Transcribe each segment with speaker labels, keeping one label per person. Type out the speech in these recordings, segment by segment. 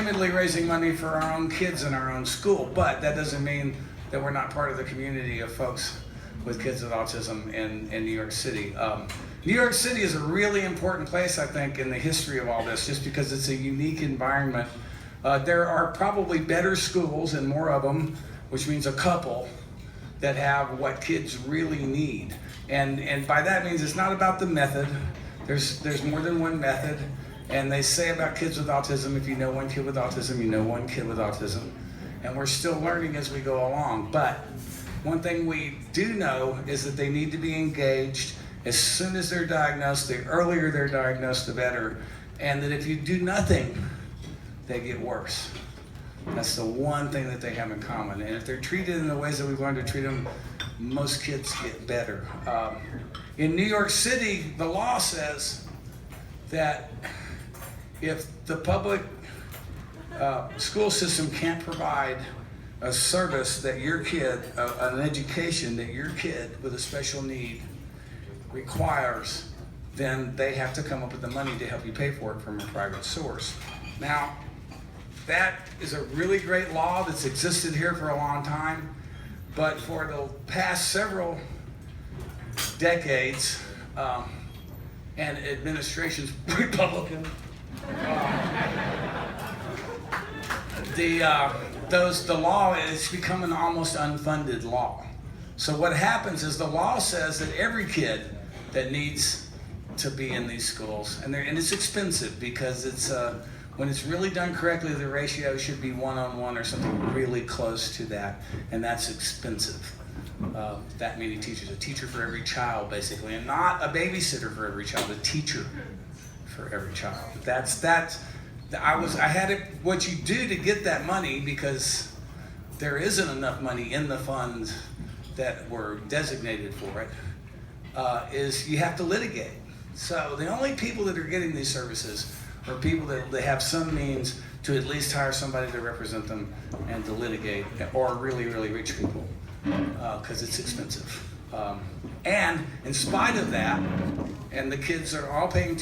Speaker 1: timidly raising money for our own kids in our own school, but that doesn't mean that we're not part of the community of folks with kids with autism in New York City. New York City is a really important place, I think, in the history of all this, just because it's a unique environment. There are probably better schools and more of them, which means a couple, that have what kids really need. And by that means it's not about the method. There's more than one method. And they say about kids with autism, if you know one kid with autism, you know one kid with autism. And we're still learning as we go along. But one thing we do know is that they need to be engaged as soon as they're diagnosed. The earlier they're diagnosed, the better. And that if you do nothing, they get worse. That's the one thing that they have in common. And if they're treated in the ways that we've learned to treat them, most kids get better. In New York City, the law says that if the public school system can't provide a service that your kid, an education that your kid with a special need requires, then they have to come up with the money to help you pay for it from a private source. Now, that is a really great law that's existed here for a long time, but for the past several decades, and administrations, Republican, the law is become an almost unfunded law. So what happens is the law says that every kid that needs to be in these schools, and it's expensive because it's when it's really done correctly, the ratio should be 1-on-1 or something really close to that, and that's expensive. That many teachers, a teacher for every child, basically, and not a babysitter for every child, a teacher for every child. I had it, what you do to get that money, because there isn't enough money in the funds that were designated for it, is you have to litigate. So the only people that are getting these services are people that they have some means to at least hire somebody to represent them and to litigate, or really, really rich people, because it's expensive. And in spite of that, and the kids are all paying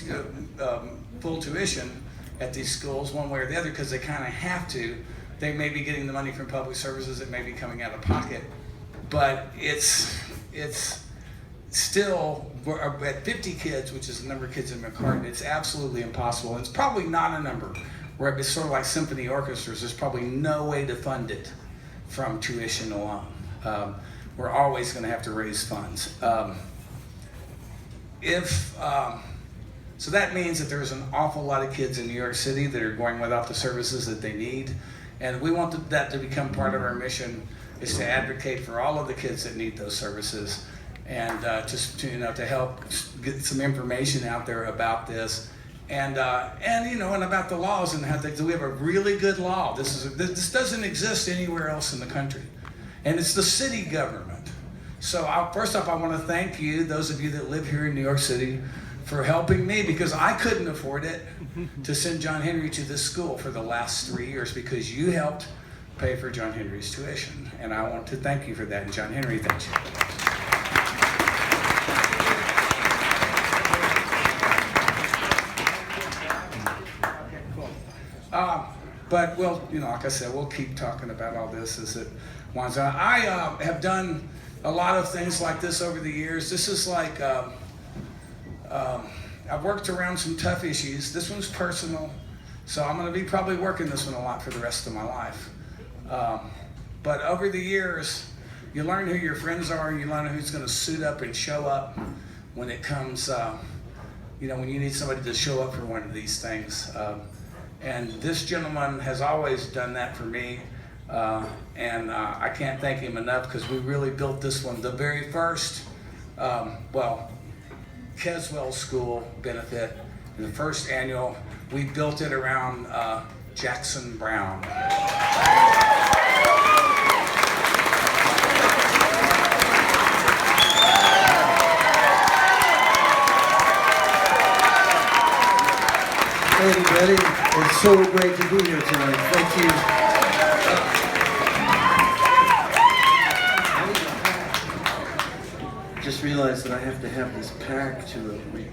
Speaker 1: full tuition at these schools one way or the other because they kind of have to. They may be getting the money from public services, it may be coming out of pocket, but it's still, at 50 kids, which is the number of kids in McCartan, it's absolutely impossible. And it's probably not a number where it's sort of like symphony orchestras. There's probably no way to fund it from tuition alone. We're always going to have to raise funds. So that means that there's an awful lot of kids in New York City that are going without the services that they need. And we want that to become part of our mission, is to advocate for all of the kids that need those services, and to help get some information out there about this, and about the laws and how we have a really good law. This doesn't exist anywhere else in the country, and it's the city government. So first off, I want to thank you, those of you that live here in New York City, for helping me, because I couldn't afford it to send John Henry to this school for the last 3 years, because you helped pay for John Henry's tuition, and I want to thank you for that. And John Henry, thank you. But like I said, we'll keep talking about all this as it winds on. I have done a lot of things like this over the years. This is like, I've worked around some tough issues. This one's personal, so I'm going to be probably working this one a lot for the rest of my life. But over the years, you learn who your friends are, and you learn who's going to suit up and show up when it comes, when you need somebody to show up for one of these things. And this gentleman has always done that for me, and I can't thank him enough, because we really built this one. The very first, Keswell School benefit, the first annual, we built it around Jackson Brown.
Speaker 2: Hey everybody, it's so great to be here tonight. Thank you. Just realized that I have to have this pack to